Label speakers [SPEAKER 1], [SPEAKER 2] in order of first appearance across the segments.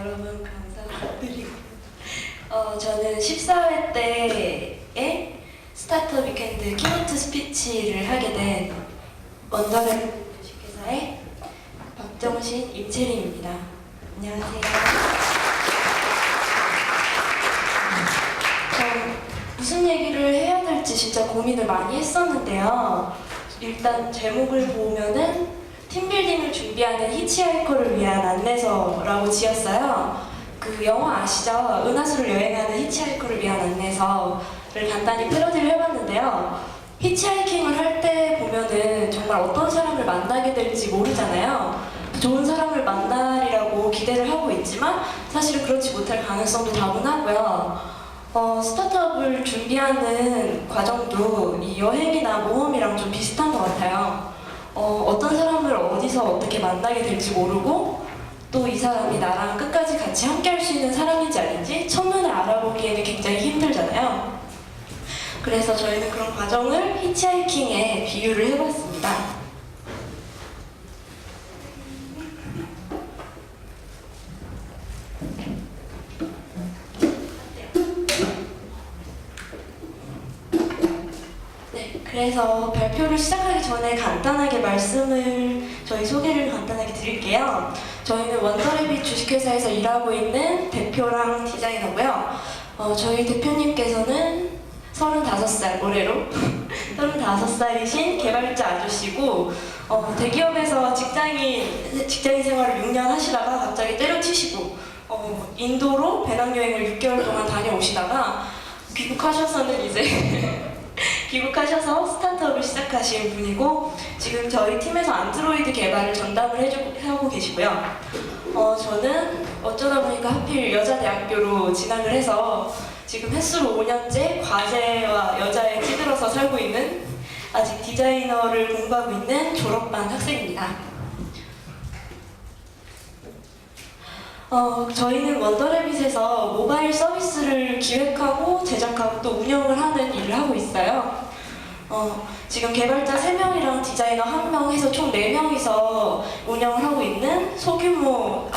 [SPEAKER 1] 여러분 감사드리고 저는 14회 때에 스타트업 위켄드 키노트 스피치를 하게 된 원더랩 주식회사의 박정신 임채림입니다. 안녕하세요. 무슨 얘기를 해야 될지 진짜 고민을 많이 했었는데요. 일단 제목을 보면은 팀빌딩을 준비하는 히치하이커를 위한 안내서라고 지었어요. 그 영화 아시죠? 은하수를 여행하는 히치하이커를 위한 안내서를 간단히 패러디를 해봤는데요. 히치하이킹을 할 때 보면은 정말 어떤 사람을 만나게 될지 모르잖아요. 좋은 사람을 만나리라고 기대를 하고 있지만 사실은 그렇지 못할 가능성도 다분하고요. 스타트업을 준비하는 과정도 이 여행이나 모험이랑 좀 비슷한 것 같아요. 어떤 사람을 어디서 어떻게 만나게 될지 모르고 또 이 사람이 나랑 끝까지 같이 함께 할 수 있는 사람인지 아닌지 첫눈에 알아보기에는 굉장히 힘들잖아요. 그래서 저희는 그런 과정을 히치하이킹에 비유를 해봤습니다. 그래서 발표를 시작하기 전에 간단하게 저희 소개를 간단하게 드릴게요. 저희는 원더래빗 주식회사에서 일하고 있는 대표랑 디자이너고요. 저희 대표님께서는 35살 올해로 35살이신 개발자 아저씨고 대기업에서 직장인 생활을 6년 하시다가 갑자기 때려치시고 인도로 배낭여행을 6개월 동안 다녀오시다가 귀국하셔서는 이제 귀국하셔서 스타트업을 시작하신 분이고 지금 저희 팀에서 안드로이드 개발을 전담을 하고 계시고요. 저는 어쩌다 보니까 하필 여자대학교로 진학을 해서 지금 횟수로 5년째 과제와 여자에 찌들어서 살고 있는 아직 디자이너를 공부하고 있는 졸업반 학생입니다. 저희는 원더래빗에서 모바일 서비스를 기획하고 제작하고 또 운영을 하는 일을 하고 있어요. 지금 개발자 3명이랑 디자이너 1명 해서 총 4명이서 운영을 하고 있는 소규모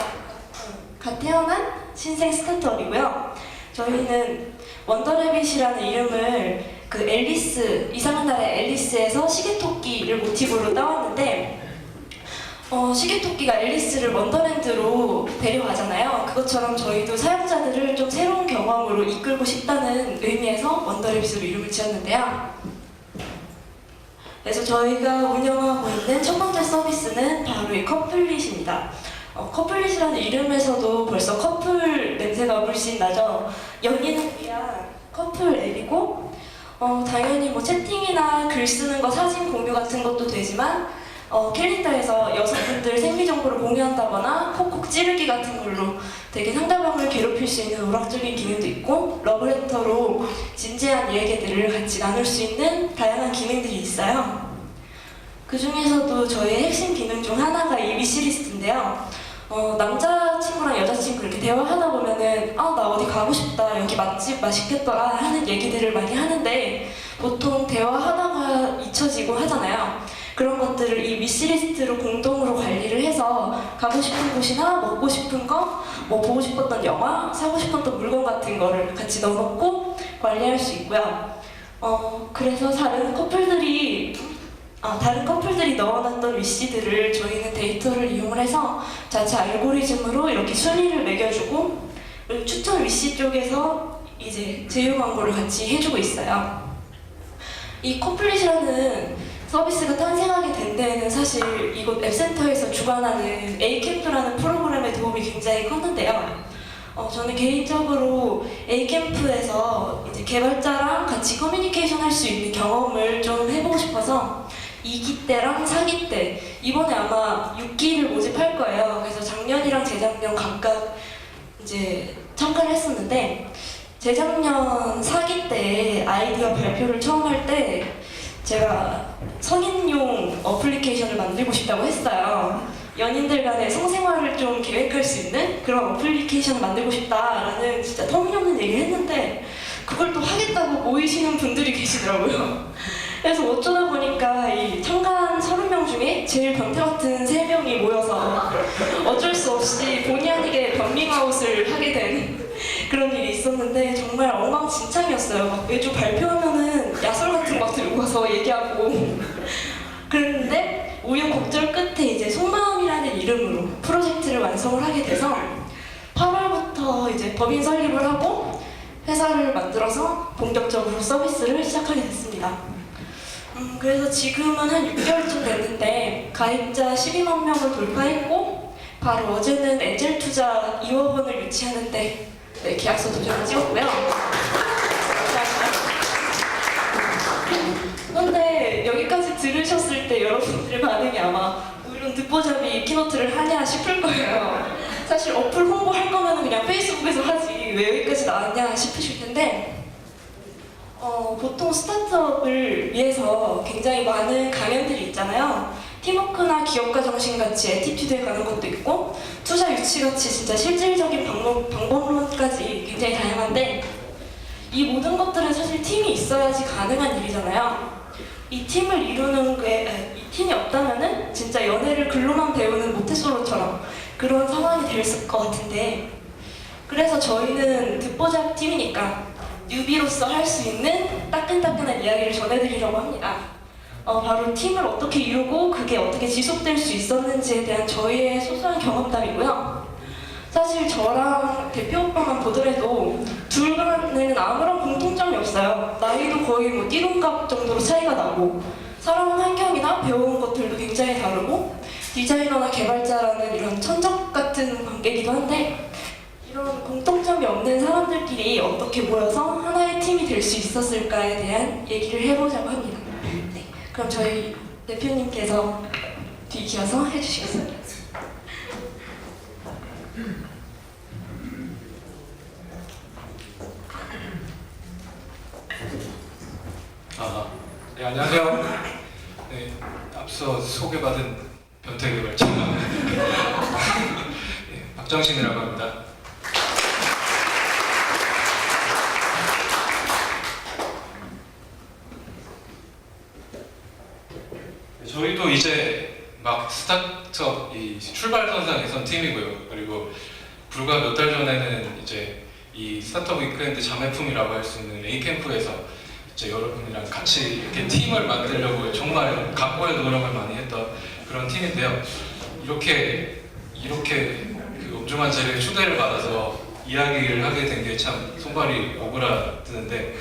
[SPEAKER 1] 갓 태어난 신생 스타트업이고요. 저희는 원더래빗이라는 이름을 그 앨리스, 이상한 나라의 앨리스에서 시계토끼를 모티브로 따왔는데 시계토끼가 앨리스를 원더랜드로 데려가잖아요. 그것처럼 저희도 사용자들을 좀 새로운 경험으로 이끌고 싶다는 의미에서 원더래빗으로 이름을 지었는데요. 그래서 저희가 운영하고 있는 첫 번째 서비스는 바로 이 커플릿입니다. 커플릿이라는 이름에서도 벌써 커플 냄새가 물씬 나죠. 연인을 위한 커플 앱이고 당연히 뭐 채팅이나 글 쓰는 거, 사진 공유 같은 것도 되지만 캘린더에서 여성분들 생리정보를 공유한다거나 콕콕 찌르기 같은 걸로 되게 상대방을 괴롭힐 수 있는 오락적인 기능도 있고 러브레터로 진지한 얘기들을 같이 나눌 수 있는 다양한 기능들이 있어요. 그 중에서도 저희의 핵심 기능 중 하나가 이 위시리스트인데요. 남자친구랑 여자친구 이렇게 대화하다 보면은 나 어디 가고 싶다, 여기 맛집 맛있겠더라 하는 얘기들을 많이 하는데 보통 대화하다가 잊혀지고 하잖아요. 그런 것들을 이 위시리스트로 공동으로 관리를 해서 가고 싶은 곳이나 먹고 싶은 거, 뭐 보고 싶었던 영화, 사고 싶었던 물건 같은 거를 같이 넣어놓고 관리할 수 있고요. 그래서 다른 커플들이 넣어놨던 위시들을 저희는 데이터를 이용을 해서 자체 알고리즘으로 이렇게 순위를 매겨주고 추천 위시 쪽에서 이제 제휴 광고를 같이 해주고 있어요. 이 커플릿이라는 서비스가 탄생하게 된 데에는 사실 이곳 앱센터에서 주관하는 A캠프라는 프로그램의 도움이 굉장히 컸는데요. 저는 개인적으로 A캠프에서 이제 개발자랑 같이 커뮤니케이션 할 수 있는 경험을 좀 해보고 싶어서 2기 때랑 4기 때 이번에 아마 6기를 모집할 거예요. 그래서 작년이랑 재작년 각각 이제 참가를 했었는데 재작년 4기 때 아이디어 발표를 처음 할 때 제가 성인용 어플리케이션을 만들고 싶다고 했어요. 연인들 간의 성생활을 좀 계획할 수 있는 그런 어플리케이션을 만들고 싶다라는 진짜 터무니없는 얘기를 했는데 그걸 또 하겠다고 모이시는 분들이 계시더라고요. 그래서 어쩌다 보니까 이 참가한 30명 중에 제일 변태 같은 3명이 모여서 어쩔 수 없이 본의 아니게 변밍아웃을 하게 된 그런 일이 있었는데 정말 엉망진창이었어요. 막 매주 발표하면은 야설 같은 거 막 들고 가서 얘기하고 그랬는데 우여곡절 끝에 이제 속마음이라는 이름으로 프로젝트를 완성을 하게 돼서 8월부터 이제 법인 설립을 하고 회사를 만들어서 본격적으로 서비스를 시작하게 됐습니다. 그래서 지금은 한 6개월쯤 됐는데 가입자 12만 명을 돌파했고 바로 어제는 엔젤 투자 2억 원을 유치하는데 네, 계약서 도장을 찍었고요. 그런데 여기까지 들으셨을 때 여러분들의 반응이 아마 뭐 이런 듣보잡이 키노트를 하냐 싶을 거예요. 사실 어플 홍보할 거면 그냥 페이스북에서 하지 왜 여기까지 나왔냐 싶으실 텐데 보통 스타트업을 위해서 굉장히 많은 강연들이 있잖아요. 팀워크나 기업가 정신같이 애티튜드에 가는 것도 있고 투자 유치같이 진짜 실질적인 방법론까지 굉장히 다양한데 이 모든 것들은 사실 팀이 있어야지 가능한 일이잖아요. 이 팀을 이루는 게 이 팀이 없다면은 진짜 연애를 글로만 배우는 모태솔로처럼 그런 상황이 될 것 같은데 그래서 저희는 듣보잡 팀이니까 뉴비로서 할 수 있는 따끈따끈한 이야기를 전해드리려고 합니다. 바로 팀을 어떻게 이루고 그게 어떻게 지속될 수 있었는지에 대한 저희의 소소한 경험담이고요. 사실 저랑 대표 오빠만 보더라도 둘 간에는 아무런 공통점이 없어요. 나이도 거의 뭐 띠동갑 정도로 차이가 나고 살아온 환경이나 배워온 것들도 굉장히 다르고 디자이너나 개발자라는 이런 천적 같은 관계이기도 한데 이런 공통점이 없는 사람들끼리 어떻게 모여서 하나의 팀이 될 수 있었을까에 대한 얘기를 해보자고 합니다. 네, 그럼 저희 대표님께서 뒤이어서 해주시겠어요?
[SPEAKER 2] 네, 안녕하세요. 네, 앞서 소개받은 변태 개발자 네, 박정신이라고 합니다. 저희도 이제 막 스타트업 이 출발선상에 선 팀이고요. 그리고 불과 몇 달 전에는 이제 이 스타트업 위크엔드 자매품이라고 할 수 있는 A캠프에서 이제 여러분이랑 같이 이렇게 팀을 만들려고 정말 각고의 노력을 많이 했던 그런 팀인데요. 이렇게 그 엄중한 자리에 초대를 받아서 이야기를 하게 된 게 참 손발이 오그라드는데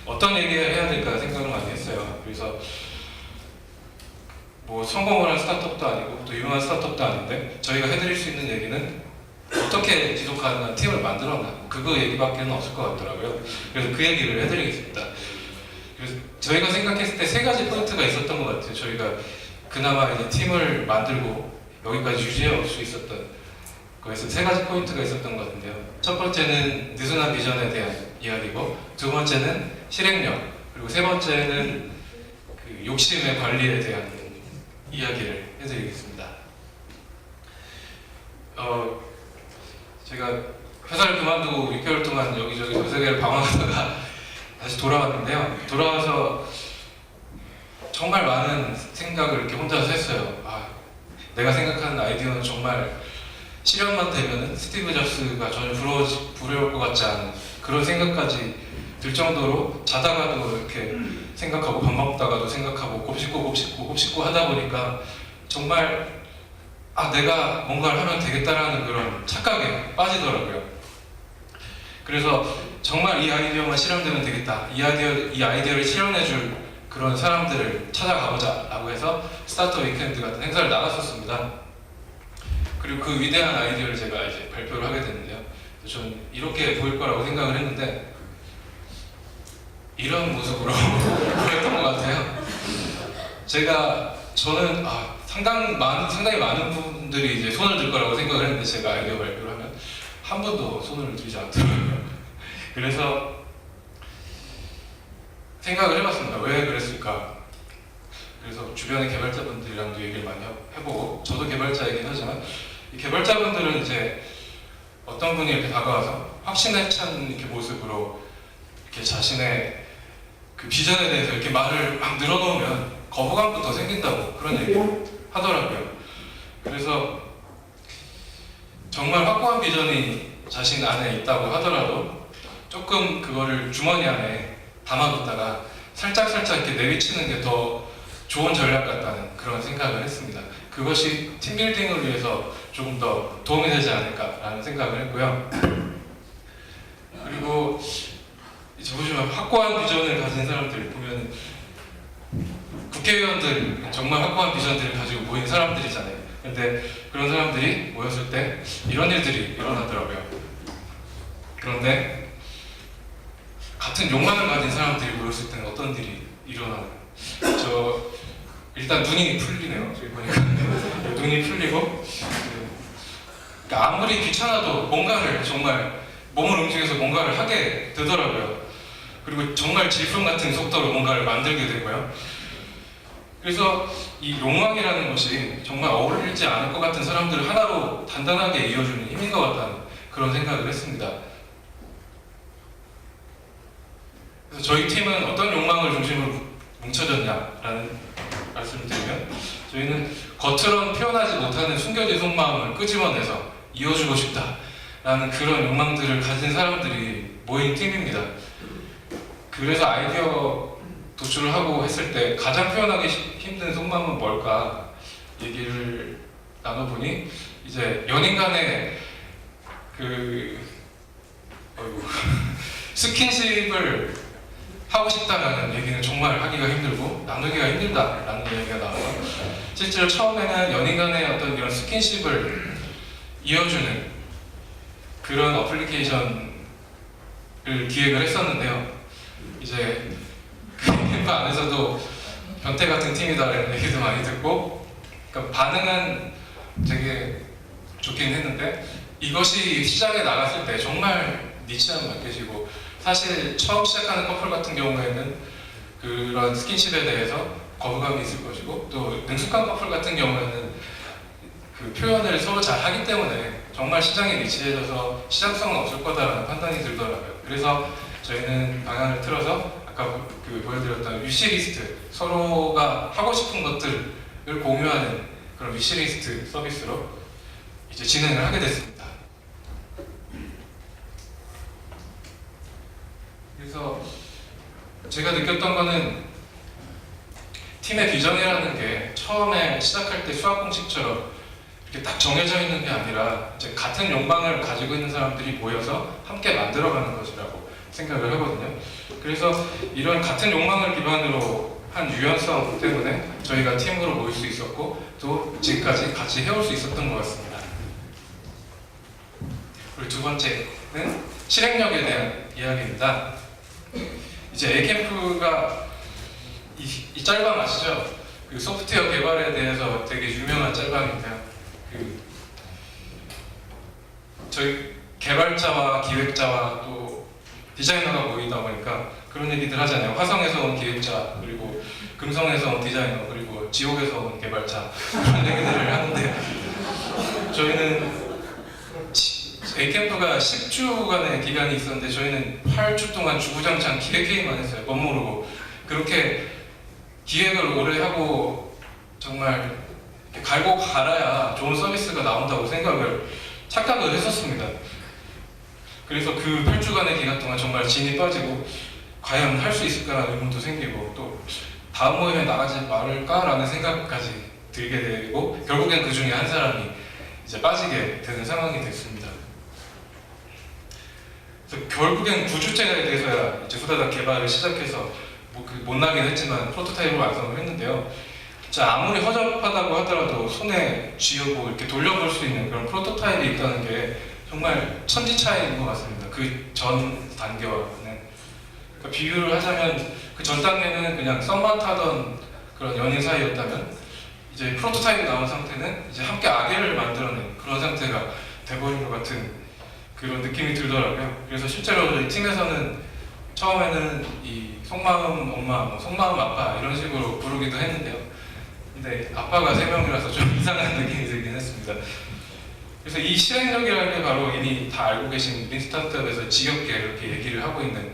[SPEAKER 2] 어떤 얘기를 해야 될까 생각을 많이 했어요. 그래서 뭐 성공을 한 스타트업도 아니고 또 유명한 스타트업도 아닌데 저희가 해드릴 수 있는 얘기는 어떻게 지속 가능한 팀을 만들었나 그거 얘기밖에는 없을 것 같더라고요. 그래서 그 얘기를 해드리겠습니다. 그래서 저희가 생각했을 때 3가지 포인트가 있었던 것 같아요. 저희가 그나마 이제 팀을 만들고 여기까지 유지해 수 있었던 거에서 3가지 포인트가 있었던 것 같은데요. 첫 번째는 느슨한 비전에 대한 이야기고 두 번째는 실행력 그리고 세 번째는 그 욕심의 관리에 대한 이야기를 해드리겠습니다. 제가 회사를 그만두고 6개월 동안 여기저기 전 세계를 방황하다가 다시 돌아왔는데요. 돌아와서 정말 많은 생각을 이렇게 혼자서 했어요. 내가 생각하는 아이디어는 정말 실현만 되면 스티브 잡스가 전혀 부러울 것 같지 않은 그런 생각까지 들 정도로 자다가도 이렇게 생각하고 밥 먹다가도 생각하고 곱씹고 하다 보니까 정말 내가 뭔가를 하면 되겠다라는 그런 착각에 빠지더라고요. 그래서 정말 이 아이디어만 실현되면 되겠다. 이 아이디어를 실현해줄 그런 사람들을 찾아가보자 라고 해서 스타트업 위켄드 같은 행사를 나갔었습니다. 그리고 그 위대한 아이디어를 제가 이제 발표를 하게 됐는데요. 전 이렇게 보일 거라고 생각을 했는데 이런 모습으로 보였던 것 같아요. 저는 상당히 많은 분들이 이제 손을 들 거라고 생각을 했는데 제가 아이디어 발표를 하면 한 번도 손을 들지 않더라고요. 그래서 생각을 해봤습니다. 왜 그랬을까? 그래서 주변의 개발자분들이랑도 얘기를 많이 해보고 저도 개발자이긴 하지만 이 개발자분들은 이제 어떤 분이 이렇게 다가와서 확신에 찬 이렇게 모습으로 이렇게 자신의 그 비전에 대해서 이렇게 말을 막 늘어놓으면 거부감부터 생긴다고 그런 얘기 하더라고요. 그래서 정말 확고한 비전이 자신 안에 있다고 하더라도 조금 그거를 주머니 안에 담아뒀다가 살짝살짝 이렇게 내비치는 게 더 좋은 전략 같다는 그런 생각을 했습니다. 그것이 팀빌딩을 위해서 조금 더 도움이 되지 않을까라는 생각을 했고요. 그리고 이제 보시면 확고한 비전을 가진 사람들 보면 국회의원들 정말 확고한 비전들을 가지고 모인 사람들이잖아요. 근데 그런 사람들이 모였을 때 이런 일들이 일어나더라고요. 그런데 같은 욕망을 가진 사람들이 모였을 때는 어떤 일이 일어나나요? 일단 눈이 풀리네요. 저기 보니까 눈이 풀리고 그러니까 아무리 귀찮아도 뭔가를 정말 몸을 움직여서 뭔가를 하게 되더라고요. 그리고 정말 질풍 같은 속도로 뭔가를 만들게 되고요. 그래서 이 욕망이라는 것이 정말 어울리지 않을 것 같은 사람들을 하나로 단단하게 이어주는 힘인 것 같다는 그런 생각을 했습니다. 그래서 저희 팀은 어떤 욕망을 중심으로 뭉쳐졌냐라는 말씀을 드리면 저희는 겉으로는 표현하지 못하는 숨겨진 속마음을 끄집어내서 이어주고 싶다라는 그런 욕망들을 가진 사람들이 모인 팀입니다. 그래서 아이디어 도출을 하고 했을 때 가장 표현하기 힘든 속마음은 뭘까 얘기를 나눠보니 이제 연인 간의 스킨십을 하고 싶다라는 얘기는 정말 하기가 힘들고 나누기가 힘들다라는 얘기가 나와서 실제로 처음에는 연인 간의 어떤 이런 스킨십을 이어주는 그런 어플리케이션을 기획을 했었는데요. 이제 그 멤버 안에서도 변태 같은 팀이다라는 얘기도 많이 듣고 그러니까 반응은 되게 좋긴 했는데 이것이 시장에 나갔을 때 정말 니치한 마켓이고 사실 처음 시작하는 커플 같은 경우에는 그런 스킨십에 대해서 거부감이 있을 것이고 또 능숙한 커플 같은 경우에는 그 표현을 서로 잘 하기 때문에 정말 시장이 니치해져서 시장성은 없을 거다라는 판단이 들더라고요. 그래서 저희는 방향을 틀어서 아까 보여드렸던 위시리스트 서로가 하고 싶은 것들을 공유하는 그런 위시리스트 서비스로 이제 진행을 하게 됐습니다. 그래서 제가 느꼈던 거는 팀의 비전이라는 게 처음에 시작할 때 수학 공식처럼 이렇게 딱 정해져 있는 게 아니라 이제 같은 욕망을 가지고 있는 사람들이 모여서 함께 만들어가는 것이라고 생각을 하거든요. 그래서 이런 같은 욕망을 기반으로 한 유연성 때문에 저희가 팀으로 모일 수 있었고 또 지금까지 같이 해올 수 있었던 것 같습니다. 그리고 두 번째는 실행력에 대한 이야기입니다. 이제 A캠프가 이 짤방 아시죠? 그 소프트웨어 개발에 대해서 되게 유명한 짤방인데요. 저희 개발자와 기획자와 또 디자이너가 모이다 보니까 그런 얘기들 하잖아요. 화성에서 온 기획자, 그리고 금성에서 온 디자이너, 그리고 지옥에서 온 개발자 그런 얘기들을 하는데 저희는 A캠프가 10주간의 기간이 있었는데 저희는 8주 동안 주구장창 기획회의만 했어요. 멋 모르고 그렇게 기획을 오래 하고 정말 갈고 갈아야 좋은 서비스가 나온다고 착각을 했었습니다. 그래서 그 8주간의 기간 동안 정말 진이 빠지고 과연 할 수 있을까라는 의문도 생기고 또 다음 모임에 나가지 말을까라는 생각까지 들게 되고 결국엔 그 중에 한 사람이 이제 빠지게 되는 상황이 됐습니다. 그래서 결국엔 9주째에 대해서야 이제 후다닥 개발을 시작해서 못 나긴 했지만 프로토타입을 완성을 했는데요. 자, 아무리 허접하다고 하더라도 손에 쥐고 이렇게 돌려볼 수 있는 그런 프로토타입이 있다는 게 정말 천지 차이인 것 같습니다. 그 전 단계와는. 그러니까 비유를 하자면 그 전 단계는 그냥 썸만 타던 그런 연인 사이였다면 이제 프로토타입이 나온 상태는 이제 함께 악예를 만들어낸 그런 상태가 돼버린 것 같은 그런 느낌이 들더라고요. 그래서 실제로 저희 팀에서는 처음에는 이 속마음 엄마, 속마음 아빠 이런 식으로 부르기도 했는데요. 근데 아빠가 3명이라서 좀 이상한 느낌이 들긴 했습니다. 그래서 이 실행력이라는 게 바로 이미 다 알고 계신 린 스타트업에서 지겹게 이렇게 얘기를 하고 있는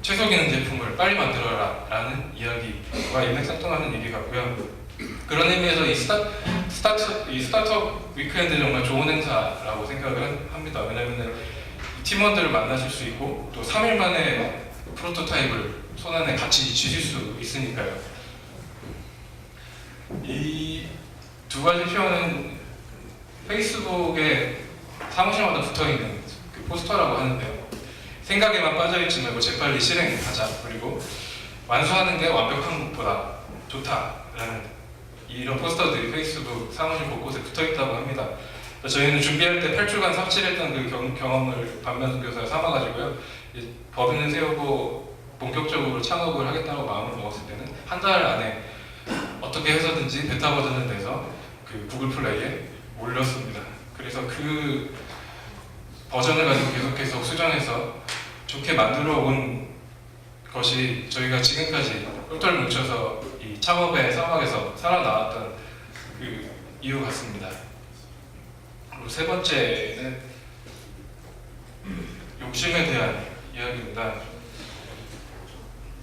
[SPEAKER 2] 최소 기능 제품을 빨리 만들어라 라는 이야기와 일맥상통하는 얘기 같고요. 그런 의미에서 이 스타트업 위크엔드 정말 좋은 행사라고 생각을 합니다. 왜냐하면 팀원들을 만나실 수 있고 또 3일 만에 프로토타입을 손안에 같이 쥐실 수 있으니까요. 이 두 가지 표현은 페이스북에 사무실마다 붙어있는 그 포스터라고 하는데요. 생각에만 빠져있지 말고 재빨리 실행하자. 그리고 완수하는 게 완벽한 것보다 좋다라는 이런 포스터들이 페이스북 사무실 곳곳에 붙어있다고 합니다. 저희는 준비할 때 8주간 삽질했던 그 경험을 반면교사에 삼아가지고요. 법인을 세우고 본격적으로 창업을 하겠다고 마음을 먹었을 때는 한 달 안에 어떻게 해서든지 베타 버전을 내서 그 구글 플레이에 올렸습니다. 그래서 그 버전을 가지고 계속 수정해서 좋게 만들어 온 것이 저희가 지금까지 똘똘 뭉쳐서 이 창업의 사막에서 살아나왔던 그 이유 같습니다. 그리고 세 번째는 욕심에 대한 이야기입니다.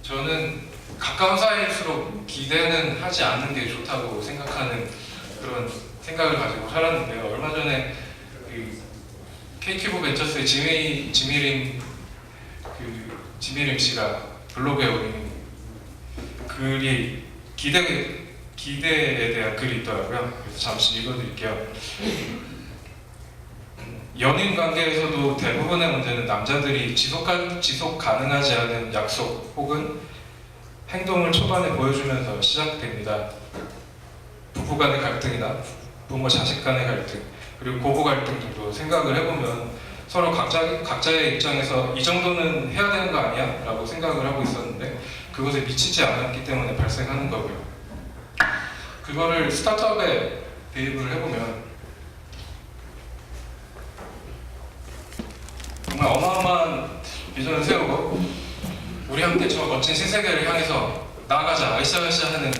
[SPEAKER 2] 저는 가까운 사이일수록 기대는 하지 않는 게 좋다고 생각하는 그런 생각을 가지고 살았는데요. 얼마 전에 그 K큐브 벤처스의 지미림 씨가 블로그에 올린 글이 기대에 대한 글이 있더라고요. 그래서 잠시 읽어드릴게요. 연인 관계에서도 대부분의 문제는 남자들이 지속 가능하지 않은 약속 혹은 행동을 초반에 보여주면서 시작됩니다. 부부 간의 갈등이나 부모 자식 간의 갈등, 그리고 고부 갈등 등도 생각을 해보면 서로 각자의 입장에서 이 정도는 해야 되는 거 아니야? 라고 생각을 하고 있었는데 그것에 미치지 않았기 때문에 발생하는 거고요. 그거를 스타트업에 대입을 해보면 정말 어마어마한 비전을 세우고 우리 함께 저 멋진 신세계를 향해서 나아가자, 으쌰으쌰 하는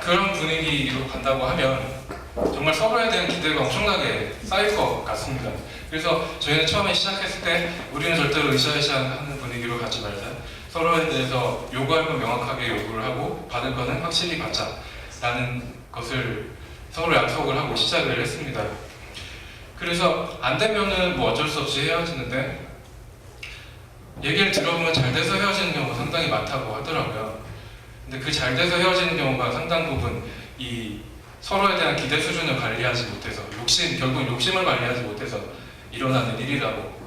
[SPEAKER 2] 그런 분위기로 간다고 하면 정말 서로에 대한 기대가 엄청나게 쌓일 것 같습니다. 그래서 저희는 처음에 시작했을 때 우리는 절대로 으쌰으쌰 하는 분위기로 가지 말자. 서로에 대해서 요구할 건 명확하게 요구를 하고 받을 거는 확실히 받자라는 것을 서로 약속을 하고 시작을 했습니다. 그래서 안 되면은 뭐 어쩔 수 없이 헤어지는데 얘기를 들어보면 잘 돼서 헤어지는 경우가 상당히 많다고 하더라고요. 근데 그 잘 돼서 헤어지는 경우가 상당 부분 이 서로에 대한 기대 수준을 관리하지 못해서 결국 욕심을 관리하지 못해서 일어나는 일이라고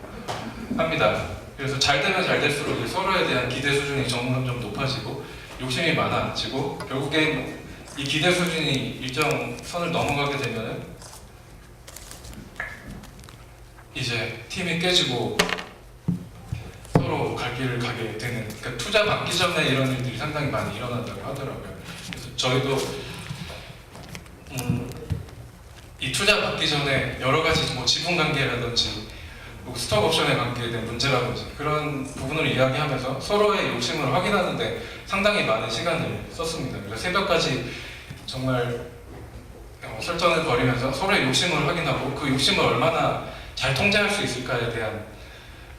[SPEAKER 2] 합니다. 그래서 잘 되면 잘 될수록 서로에 대한 기대 수준이 점점 높아지고 욕심이 많아지고 결국엔 이 기대 수준이 일정 선을 넘어가게 되면은 이제 팀이 깨지고 서로 갈 길을 가게 되는, 그러니까 투자 받기 전에 이런 일들이 상당히 많이 일어난다고 하더라고요. 그래서 저희도 이 투자 받기 전에 여러 가지 뭐 지분 관계라든지 뭐 스톡 옵션에 관계된 문제라든지 그런 부분을 이야기하면서 서로의 욕심을 확인하는데 상당히 많은 시간을 썼습니다. 그래서 새벽까지 정말 설전을 벌이면서 서로의 욕심을 확인하고 그 욕심을 얼마나 잘 통제할 수 있을까에 대한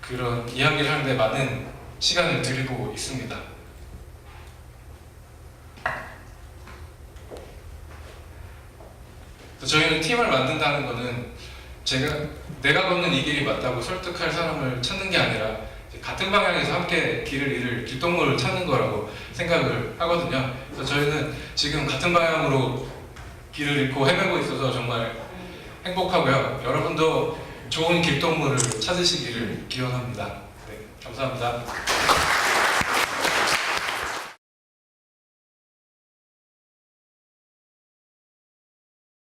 [SPEAKER 2] 그런 이야기를 하는데 많은 시간을 들이고 있습니다. 저희는 팀을 만든다는 것은 내가 걷는 이 길이 맞다고 설득할 사람을 찾는 게 아니라 같은 방향에서 함께 길을 잃을 길동무를 찾는 거라고 생각을 하거든요. 그래서 저희는 지금 같은 방향으로 길을 잃고 헤매고 있어서 정말 행복하고요. 여러분도 좋은 길동무를 찾으시기를 기원합니다. 네, 감사합니다.